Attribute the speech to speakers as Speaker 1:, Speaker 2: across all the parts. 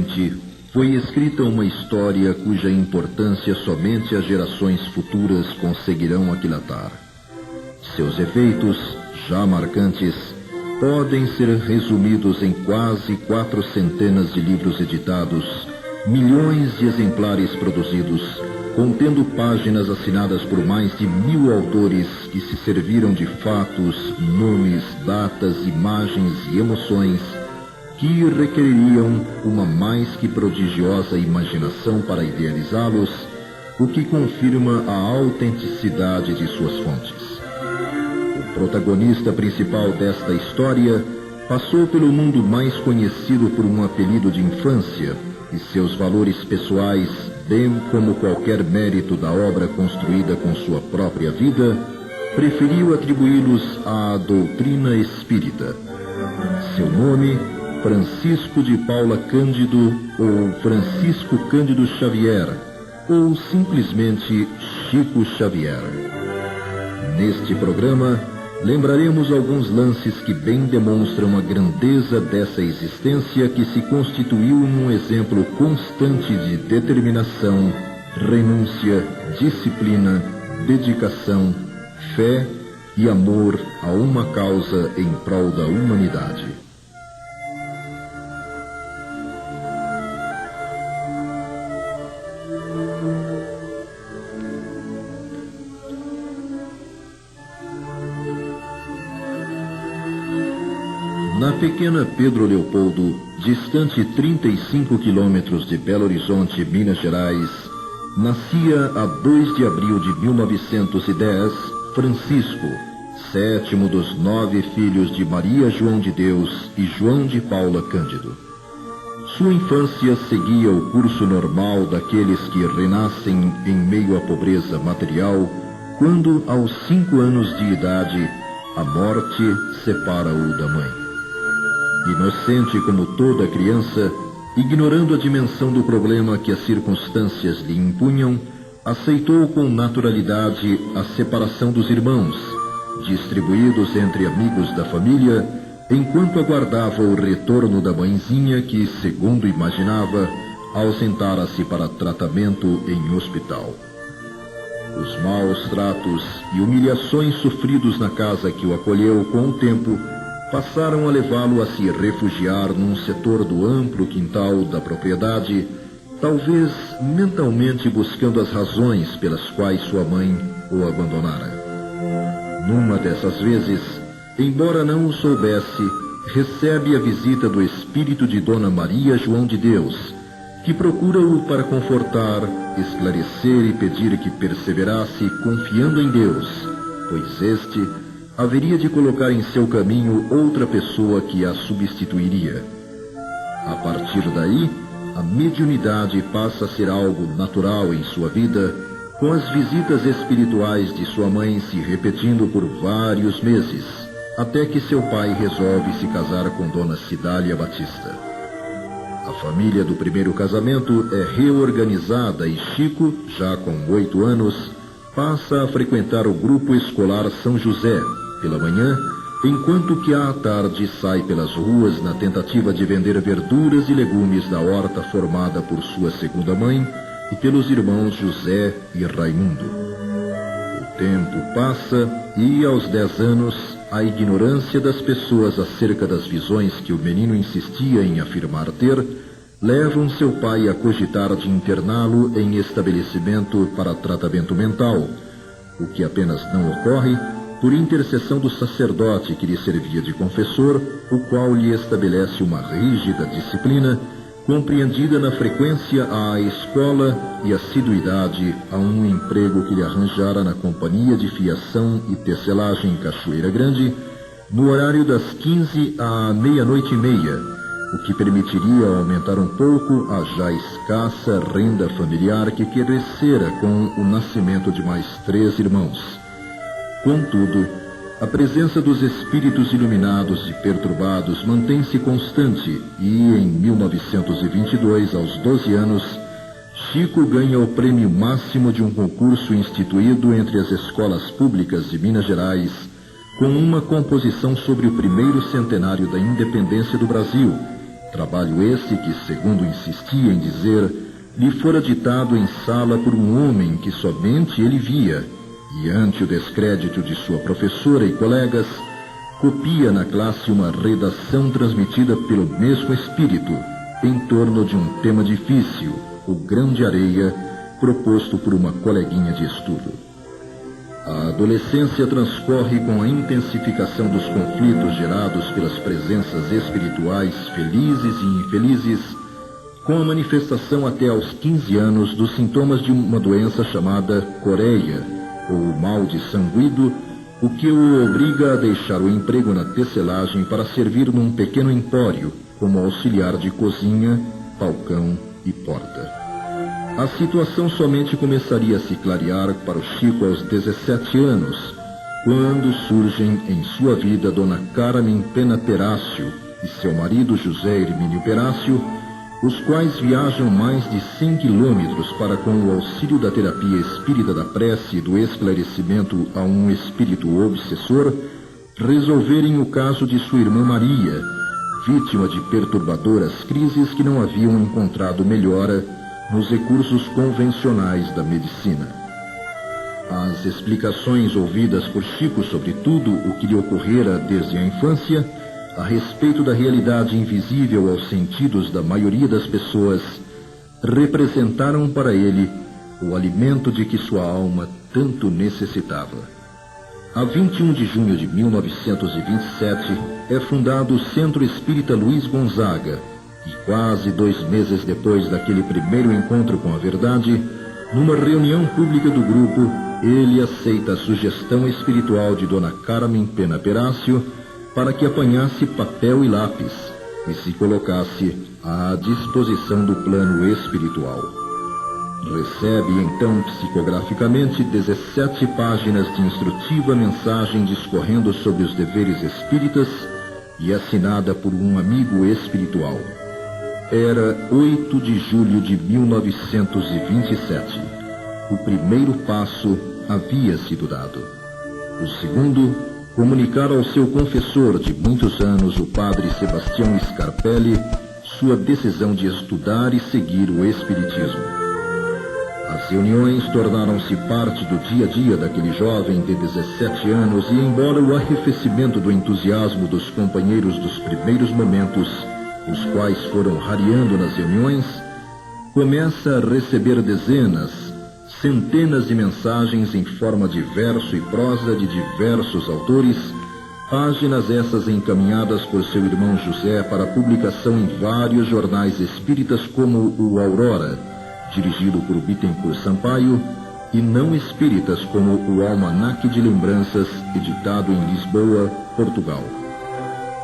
Speaker 1: XX, foi escrita uma história cuja importância somente as gerações futuras conseguirão aquilatar. Seus efeitos, já marcantes, podem ser resumidos em quase 400 de livros editados, milhões de exemplares produzidos, contendo páginas assinadas por mais de 1000 autores que se serviram de fatos, nomes, datas, imagens e emoções que requereriam uma mais que prodigiosa imaginação para idealizá-los, o que confirma a autenticidade de suas fontes. O protagonista principal desta história passou pelo mundo mais conhecido por um apelido de infância, e seus valores pessoais, bem como qualquer mérito da obra construída com sua própria vida, preferiu atribuí-los à doutrina espírita. Seu nome, Francisco de Paula Cândido ou Francisco Cândido Xavier, ou simplesmente Chico Xavier. Neste programa, lembraremos alguns lances que bem demonstram a grandeza dessa existência que se constituiu num exemplo constante de determinação, renúncia, disciplina, dedicação, fé e amor a uma causa em prol da humanidade. Na pequena Pedro Leopoldo, distante 35 quilômetros de Belo Horizonte, Minas Gerais, nascia a 2 de abril de 1910 Francisco, sétimo dos 9 filhos de Maria João de Deus e João de Paula Cândido. Sua infância seguia o curso normal daqueles que renascem em meio à pobreza material, quando, aos 5 anos de idade, a morte separa-o da mãe. Inocente como toda criança, ignorando a dimensão do problema que as circunstâncias lhe impunham, aceitou com naturalidade a separação dos irmãos, distribuídos entre amigos da família, enquanto aguardava o retorno da mãezinha que, segundo imaginava, ausentara-se para tratamento em hospital. Os maus tratos e humilhações sofridos na casa que o acolheu com o tempo passaram a levá-lo a se refugiar num setor do amplo quintal da propriedade, talvez mentalmente buscando as razões pelas quais sua mãe o abandonara. Numa dessas vezes, embora não o soubesse, recebe a visita do espírito de Dona Maria João de Deus, que procura-o para confortar, esclarecer e pedir que perseverasse confiando em Deus, pois este haveria de colocar em seu caminho outra pessoa que a substituiria. A partir daí, a mediunidade passa a ser algo natural em sua vida, com as visitas espirituais de sua mãe se repetindo por vários meses, até que seu pai resolve se casar com Dona Cidália Batista. A família do primeiro casamento é reorganizada e Chico, já com 8 anos, passa a frequentar o grupo escolar São José, pela manhã, enquanto que à tarde sai pelas ruas na tentativa de vender verduras e legumes da horta formada por sua segunda mãe e pelos irmãos José e Raimundo. O tempo passa e, aos 10 anos, a ignorância das pessoas acerca das visões que o menino insistia em afirmar ter, levam seu pai a cogitar de interná-lo em estabelecimento para tratamento mental, o que apenas não ocorre por intercessão do sacerdote que lhe servia de confessor, o qual lhe estabelece uma rígida disciplina, compreendida na frequência à escola e assiduidade a um emprego que lhe arranjara na companhia de fiação e tecelagem em Cachoeira Grande, no horário das 15 à meia-noite e meia, o que permitiria aumentar um pouco a já escassa renda familiar que crescera com o nascimento de mais 3 irmãos. Contudo, a presença dos espíritos iluminados e perturbados mantém-se constante e, em 1922, aos 12 anos, Chico ganha o prêmio máximo de um concurso instituído entre as escolas públicas de Minas Gerais, com uma composição sobre o primeiro centenário da independência do Brasil, Trabalho esse que, segundo insistia em dizer, lhe fora ditado em sala por um homem que somente ele via, e ante o descrédito de sua professora e colegas, copia na classe uma redação transmitida pelo mesmo espírito, em torno de um tema difícil, o grão de areia, proposto por uma coleguinha de estudo. A adolescência transcorre com a intensificação dos conflitos gerados pelas presenças espirituais felizes e infelizes, com a manifestação até aos 15 anos dos sintomas de uma doença chamada coreia, ou mal de sanguído, o que o obriga a deixar o emprego na tecelagem para servir num pequeno empório, como auxiliar de cozinha, balcão e porta. A situação somente começaria a se clarear para o Chico aos 17 anos, quando surgem em sua vida Dona Carmen Pena Perácio e seu marido José Hermínio Perácio, os quais viajam mais de 100 quilômetros para, com o auxílio da terapia espírita da prece e do esclarecimento a um espírito obsessor, resolverem o caso de sua irmã Maria, vítima de perturbadoras crises que não haviam encontrado melhora nos recursos convencionais da medicina. As explicações ouvidas por Chico sobre tudo o que lhe ocorrera desde a infância, a respeito da realidade invisível aos sentidos da maioria das pessoas, representaram para ele o alimento de que sua alma tanto necessitava. A 21 de junho de 1927 é fundado o Centro Espírita Luiz Gonzaga, e quase 2 meses depois daquele primeiro encontro com a verdade, numa reunião pública do grupo, ele aceita a sugestão espiritual de Dona Carmen Pena Perácio para que apanhasse papel e lápis e se colocasse à disposição do plano espiritual. Recebe então psicograficamente 17 páginas de instrutiva mensagem discorrendo sobre os deveres espíritas e assinada por um amigo espiritual. Era 8 de julho de 1927. O primeiro passo havia sido dado. O segundo, comunicar ao seu confessor de muitos anos, o padre Sebastião Scarpelli, sua decisão de estudar e seguir o espiritismo. As reuniões tornaram-se parte do dia a dia daquele jovem de 17 anos e, embora o arrefecimento do entusiasmo dos companheiros dos primeiros momentos, os quais foram rareando nas reuniões, começa a receber dezenas, centenas de mensagens em forma de verso e prosa de diversos autores, páginas essas encaminhadas por seu irmão José para publicação em vários jornais espíritas como o Aurora, dirigido por Bittencourt Sampaio, e não espíritas como o Almanaque de Lembranças, editado em Lisboa, Portugal.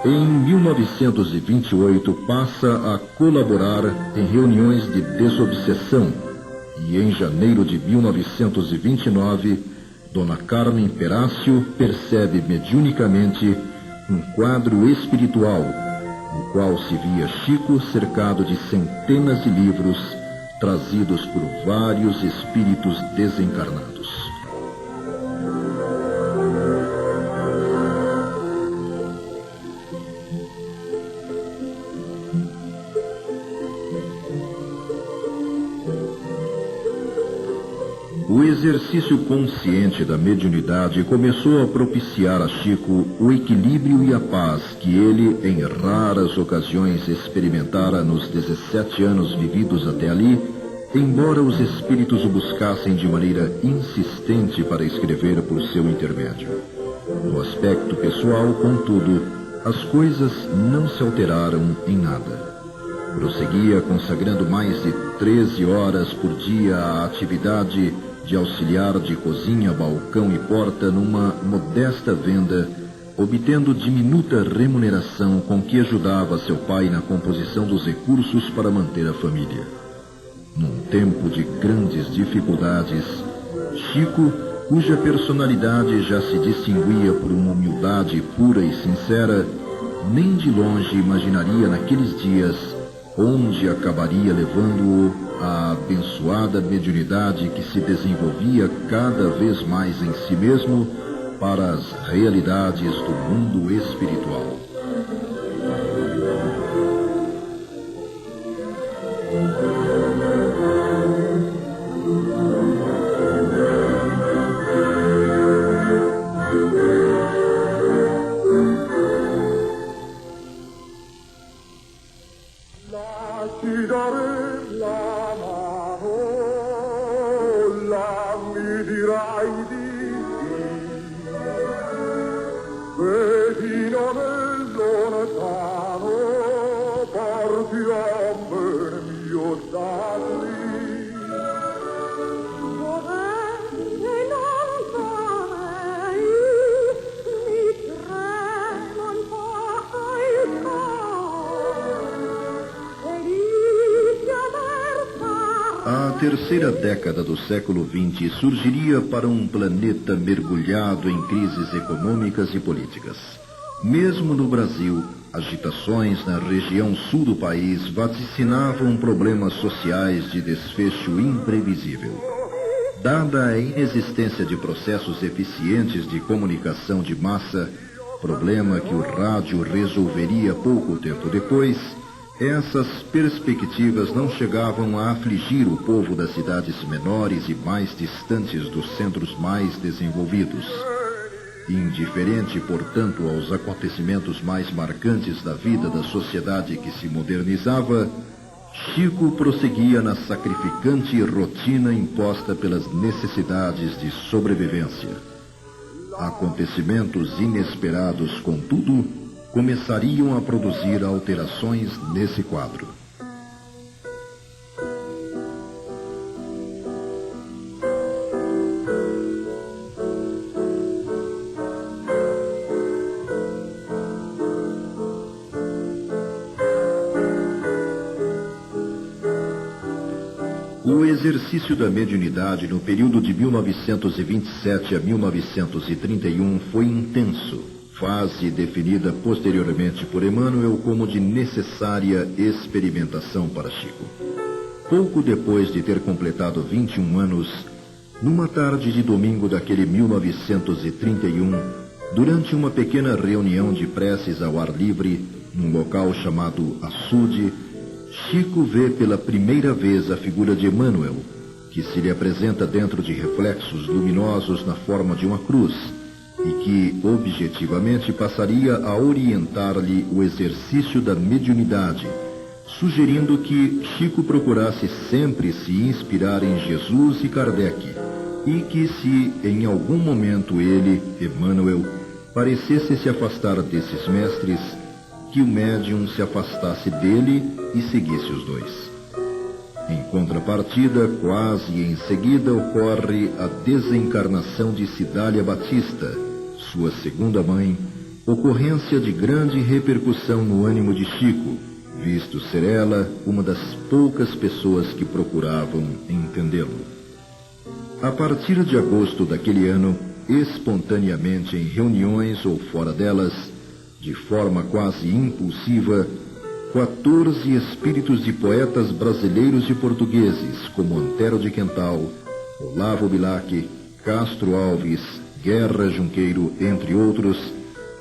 Speaker 1: Em 1928 passa a colaborar em reuniões de desobsessão e em janeiro de 1929, Dona Carmen Perácio percebe mediunicamente um quadro espiritual no qual se via Chico cercado de centenas de livros trazidos por vários espíritos desencarnados. O exercício consciente da mediunidade começou a propiciar a Chico o equilíbrio e a paz que ele, em raras ocasiões, experimentara nos 17 anos vividos até ali, embora os espíritos o buscassem de maneira insistente para escrever por seu intermédio. No aspecto pessoal, contudo, as coisas não se alteraram em nada. Prosseguia consagrando mais de 13 horas por dia à atividade de auxiliar de cozinha, balcão e porta numa modesta venda, obtendo diminuta remuneração com que ajudava seu pai na composição dos recursos para manter a família. Num tempo de grandes dificuldades, Chico, cuja personalidade já se distinguia por uma humildade pura e sincera, nem de longe imaginaria naqueles dias onde acabaria levando-o a abençoada mediunidade que se desenvolvia cada vez mais em si mesmo para as realidades do mundo espiritual. A terceira década do século XX surgiria para um planeta mergulhado em crises econômicas e políticas. Mesmo no Brasil, agitações na região sul do país vaticinavam problemas sociais de desfecho imprevisível. Dada a inexistência de processos eficientes de comunicação de massa, problema que o rádio resolveria pouco tempo depois, essas perspectivas não chegavam a afligir o povo das cidades menores e mais distantes dos centros mais desenvolvidos. Indiferente, portanto, aos acontecimentos mais marcantes da vida da sociedade que se modernizava, Chico prosseguia na sacrificante rotina imposta pelas necessidades de sobrevivência. Acontecimentos inesperados, contudo, começariam a produzir alterações nesse quadro. O exercício da mediunidade no período de 1927 a 1931 foi intenso, fase definida posteriormente por Emmanuel como de necessária experimentação para Chico. Pouco depois de ter completado 21 anos, numa tarde de domingo daquele 1931, durante uma pequena reunião de preces ao ar livre, num local chamado Açude, Chico vê pela primeira vez a figura de Emmanuel, que se lhe apresenta dentro de reflexos luminosos na forma de uma cruz, e que, objetivamente, passaria a orientar-lhe o exercício da mediunidade, sugerindo que Chico procurasse sempre se inspirar em Jesus e Kardec, e que se, em algum momento, ele, Emmanuel, parecesse se afastar desses mestres, que o médium se afastasse dele e seguisse os dois. Em contrapartida, quase em seguida, ocorre a desencarnação de Cidália Batista, sua segunda mãe, ocorrência de grande repercussão no ânimo de Chico, visto ser ela uma das poucas pessoas que procuravam entendê-lo. A partir de agosto daquele ano, espontaneamente em reuniões ou fora delas, de forma quase impulsiva, 14 espíritos de poetas brasileiros e portugueses, como Antero de Quental, Olavo Bilac, Castro Alves, Guerra Junqueiro, entre outros,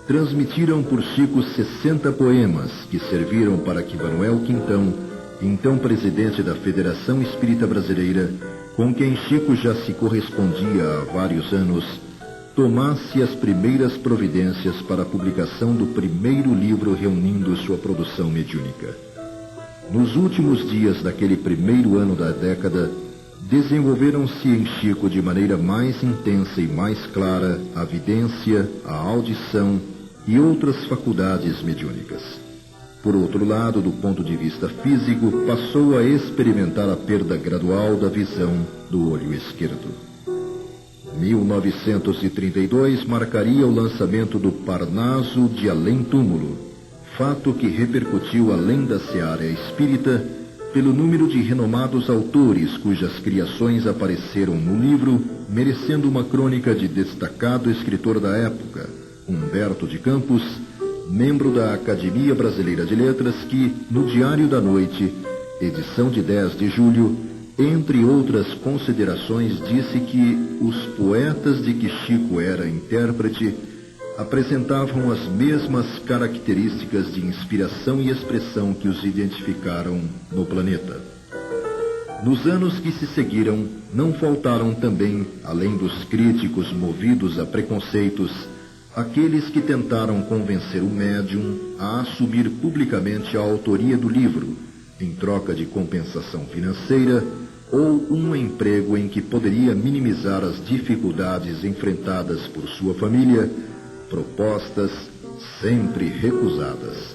Speaker 1: transmitiram por Chico 60 poemas que serviram para que Manuel Quintão, então presidente da Federação Espírita Brasileira, com quem Chico já se correspondia há vários anos, tomasse as primeiras providências para a publicação do primeiro livro reunindo sua produção mediúnica. Nos últimos dias daquele primeiro ano da década, desenvolveram-se em Chico de maneira mais intensa e mais clara a vidência, a audição e outras faculdades mediúnicas. Por outro lado, do ponto de vista físico, passou a experimentar a perda gradual da visão do olho esquerdo. 1932 marcaria o lançamento do Parnaso de Além Túmulo, fato que repercutiu além da seara espírita pelo número de renomados autores cujas criações apareceram no livro, merecendo uma crônica de destacado escritor da época, Humberto de Campos, membro da Academia Brasileira de Letras, que, no Diário da Noite, edição de 10 de julho, entre outras considerações, disse que os poetas de que Chico era intérprete apresentavam as mesmas características de inspiração e expressão que os identificaram no planeta. Nos anos que se seguiram, não faltaram também, além dos críticos movidos a preconceitos, aqueles que tentaram convencer o médium a assumir publicamente a autoria do livro, em troca de compensação financeira ou um emprego em que poderia minimizar as dificuldades enfrentadas por sua família, propostas sempre recusadas.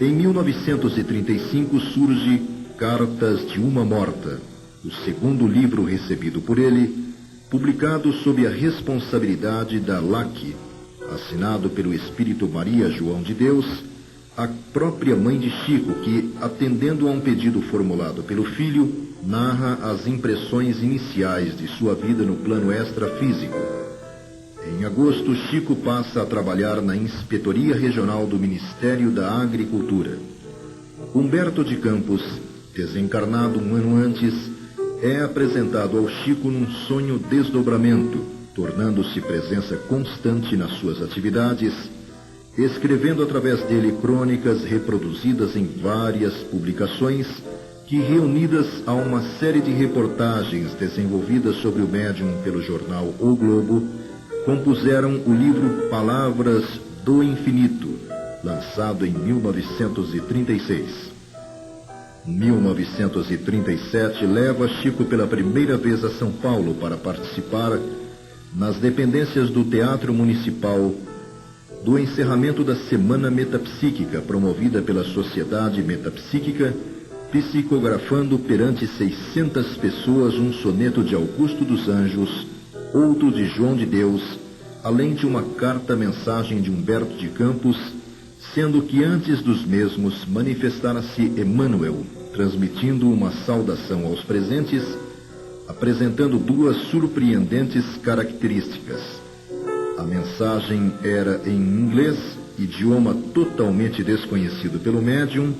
Speaker 1: Em 1935 surge Cartas de uma Morta, o segundo livro recebido por ele, publicado sob a responsabilidade da LAC, assinado pelo espírito Maria João de Deus, a própria mãe de Chico, que, atendendo a um pedido formulado pelo filho, narra as impressões iniciais de sua vida no plano extrafísico. Em agosto, Chico passa a trabalhar na Inspetoria Regional do Ministério da Agricultura. Humberto de Campos, desencarnado um ano antes, é apresentado ao Chico num sonho desdobramento, tornando-se presença constante nas suas atividades, escrevendo através dele crônicas reproduzidas em várias publicações que, reunidas a uma série de reportagens desenvolvidas sobre o médium pelo jornal O Globo, compuseram o livro Palavras do Infinito, lançado em 1936. Em 1937, leva Chico pela primeira vez a São Paulo para participar, nas dependências do Teatro Municipal, do encerramento da Semana Metapsíquica, promovida pela Sociedade Metapsíquica, psicografando perante 600 pessoas um soneto de Augusto dos Anjos, outro de João de Deus, além de uma carta-mensagem de Humberto de Campos, sendo que antes dos mesmos manifestara-se Emmanuel, transmitindo uma saudação aos presentes, apresentando duas surpreendentes características. A mensagem era em inglês, idioma totalmente desconhecido pelo médium,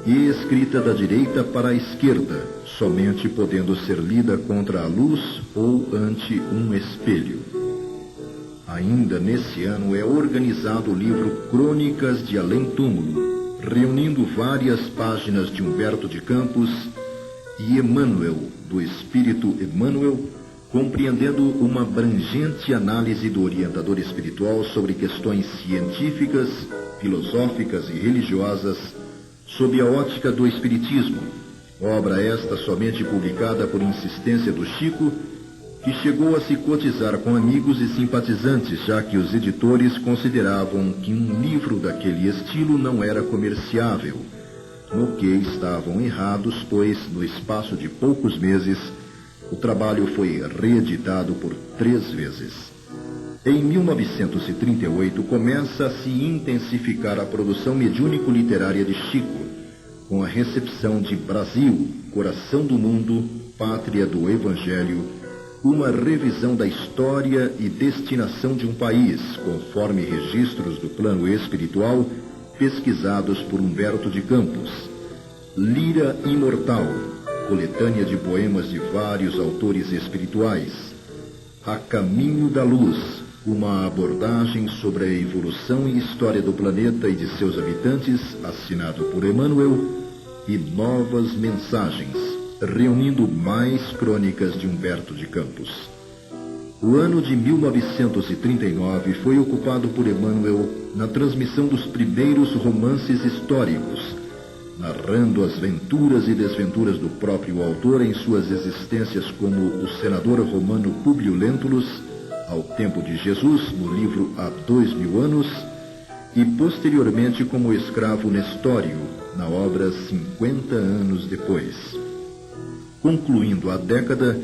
Speaker 1: e escrita da direita para a esquerda, somente podendo ser lida contra a luz ou ante um espelho. Ainda nesse ano é organizado o livro Crônicas de Além Túmulo, reunindo várias páginas de Humberto de Campos e Emmanuel, do Espírito Emmanuel, compreendendo uma abrangente análise do orientador espiritual sobre questões científicas, filosóficas e religiosas, sob a ótica do Espiritismo, obra esta somente publicada por insistência do Chico, que chegou a se cotizar com amigos e simpatizantes, já que os editores consideravam que um livro daquele estilo não era comerciável, no que estavam errados, pois, no espaço de poucos meses, o trabalho foi reeditado por 3 vezes. Em 1938, começa a se intensificar a produção mediúnico-literária de Chico, com a recepção de Brasil, Coração do Mundo, Pátria do Evangelho, uma revisão da história e destinação de um país, conforme registros do plano espiritual, pesquisados por Humberto de Campos. Lira Imortal, coletânea de poemas de vários autores espirituais. A Caminho da Luz, uma abordagem sobre a evolução e história do planeta e de seus habitantes, assinado por Emmanuel, e Novas Mensagens, reunindo mais crônicas de Humberto de Campos. O ano de 1939 foi ocupado por Emmanuel na transmissão dos primeiros romances históricos, narrando as venturas e desventuras do próprio autor em suas existências como o senador romano Públio Lentulus, ao tempo de Jesus, no livro Há 2000 anos, e posteriormente como escravo Nestório, na obra 50 anos depois. Concluindo a década,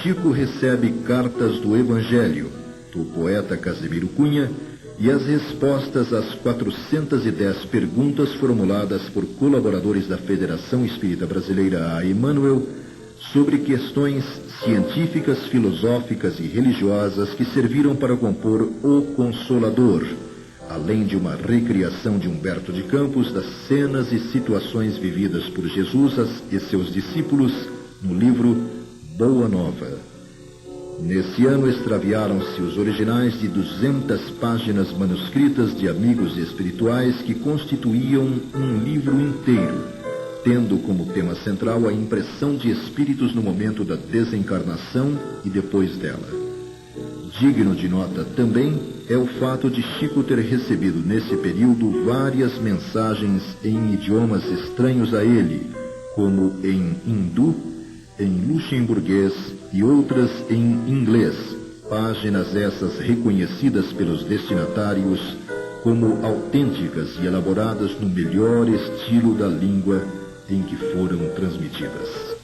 Speaker 1: Chico recebe cartas do Evangelho, do poeta Casimiro Cunha, e as respostas às 410 perguntas formuladas por colaboradores da Federação Espírita Brasileira a Emmanuel sobre questões científicas, filosóficas e religiosas que serviram para compor O Consolador, além de uma recriação de Humberto de Campos das cenas e situações vividas por Jesus e seus discípulos no livro Boa Nova. Nesse ano extraviaram-se os originais de 200 páginas manuscritas de amigos espirituais que constituíam um livro inteiro, tendo como tema central a impressão de espíritos no momento da desencarnação e depois dela. Digno de nota também é o fato de Chico ter recebido nesse período várias mensagens em idiomas estranhos a ele, como em hindu, em luxemburguês e outras em inglês, páginas essas reconhecidas pelos destinatários como autênticas e elaboradas no melhor estilo da língua em que foram transmitidas.